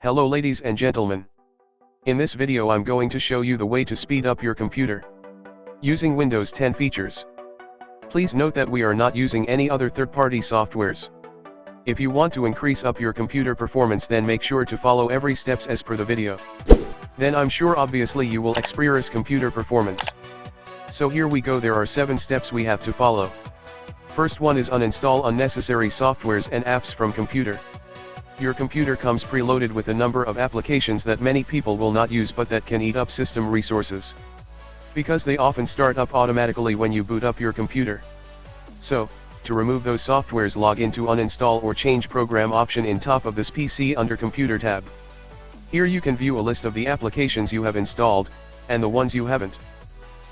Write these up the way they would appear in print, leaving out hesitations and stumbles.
Hello ladies and gentlemen. In this video I'm going to show you the way to speed up your computer using Windows 10 features. Please note that we are not using any other third-party softwares. If you want to increase up your computer performance, then make sure to follow every steps as per the video. Then I'm sure obviously you will experience computer performance. So here we go. There are 7 steps we have to follow. First one is uninstall unnecessary softwares and apps from computer. Your computer comes preloaded with a number of applications that many people will not use but that can eat up system resources, because they often start up automatically when you boot up your computer. So, to remove those softwares, log into uninstall or change program option in top of this PC under computer tab. Here you can view a list of the applications you have installed, and the ones you haven't.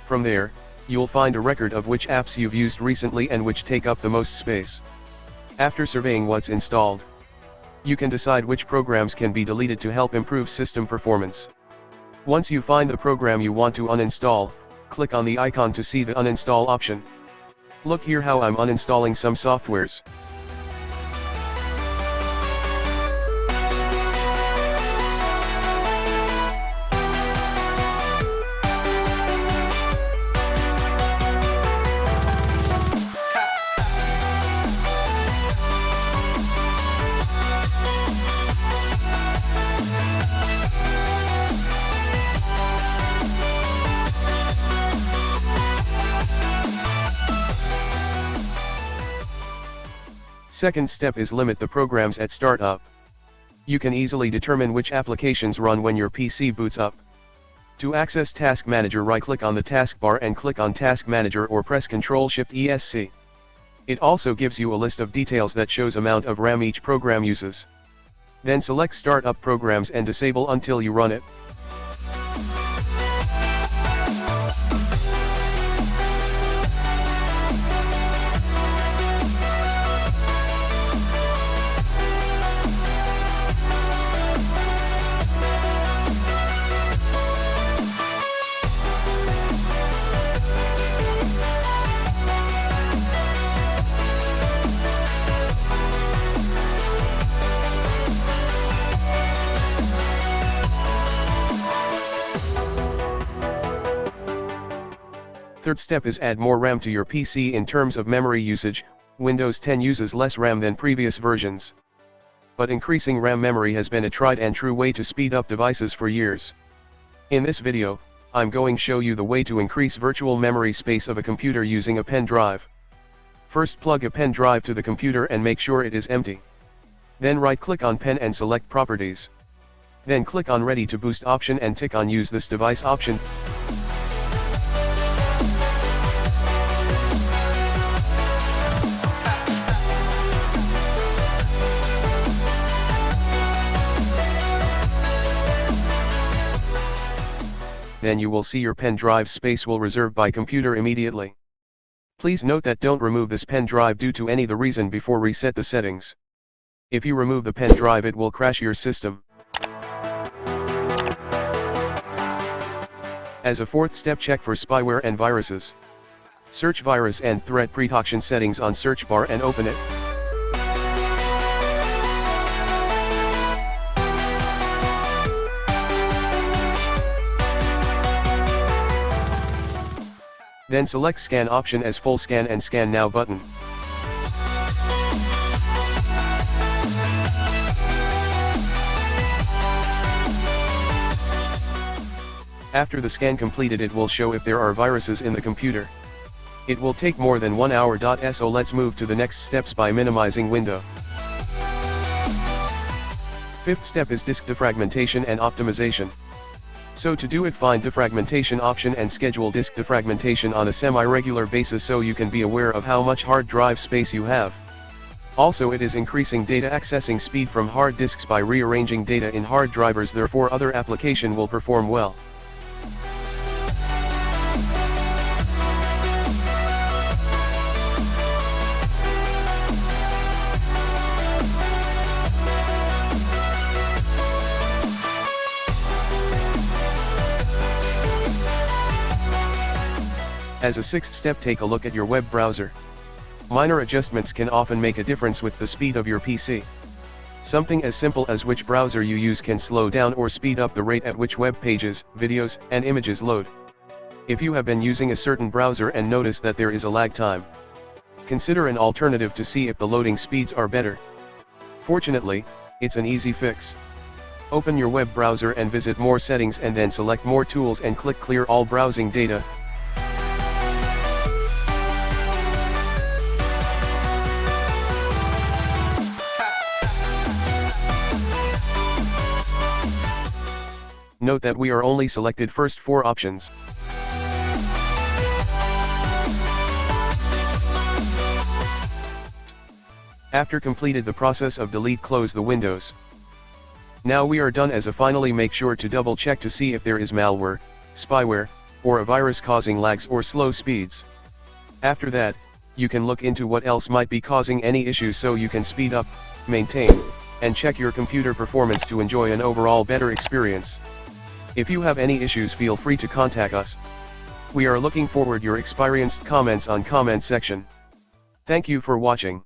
From there, you'll find a record of which apps you've used recently and which take up the most space. After surveying what's installed, you can decide which programs can be deleted to help improve system performance. Once you find the program you want to uninstall, click on the icon to see the uninstall option. Look here how I'm uninstalling some softwares. Second step is limit the programs at startup. You can easily determine which applications run when your PC boots up. To access Task Manager, right-click on the taskbar and click on Task Manager or press Ctrl-Shift-ESC. It also gives you a list of details that shows amount of RAM each program uses. Then select Startup Programs and disable until you run it. Third step is add more RAM to your PC. In terms of memory usage, Windows 10 uses less RAM than previous versions. But increasing RAM memory has been a tried and true way to speed up devices for years. In this video, I'm going to show you the way to increase virtual memory space of a computer using a pen drive. First, plug a pen drive to the computer and make sure it is empty. Then right-click on Pen and select Properties. Then click on Ready to Boost option and tick on Use this device option. Then you will see your pen drive space will reserve by computer immediately. Please note that don't remove this pen drive due to any the reason before reset the settings. If you remove the pen drive, it will crash your system. As a fourth step, check for spyware and viruses. Search virus and threat protection settings on search bar and open it. Then select Scan option as Full Scan and Scan Now button. After the scan completed, it will show if there are viruses in the computer. It will take more than 1 hour. So let's move to the next steps by minimizing window. Fifth step is disk defragmentation and optimization. So to do it, find defragmentation option and schedule disk defragmentation on a semi-regular basis so you can be aware of how much hard drive space you have. Also, it is increasing data accessing speed from hard disks by rearranging data in hard drivers, therefore other application will perform well. As a sixth step, take a look at your web browser. Minor adjustments can often make a difference with the speed of your PC. Something as simple as which browser you use can slow down or speed up the rate at which web pages, videos, and images load. If you have been using a certain browser and notice that there is a lag time, consider an alternative to see if the loading speeds are better. Fortunately, it's an easy fix. Open your web browser and visit More Settings and then select More Tools and click Clear All Browsing Data. Note that we are only selected first 4 options. After completed the process of delete, close the windows. Now we are done. As a finally, make sure to double check to see if there is malware, spyware, or a virus causing lags or slow speeds. After that, you can look into what else might be causing any issues so you can speed up, maintain, and check your computer performance to enjoy an overall better experience. If you have any issues, feel free to contact us. We are looking forward your experienced comments on comment section. Thank you for watching.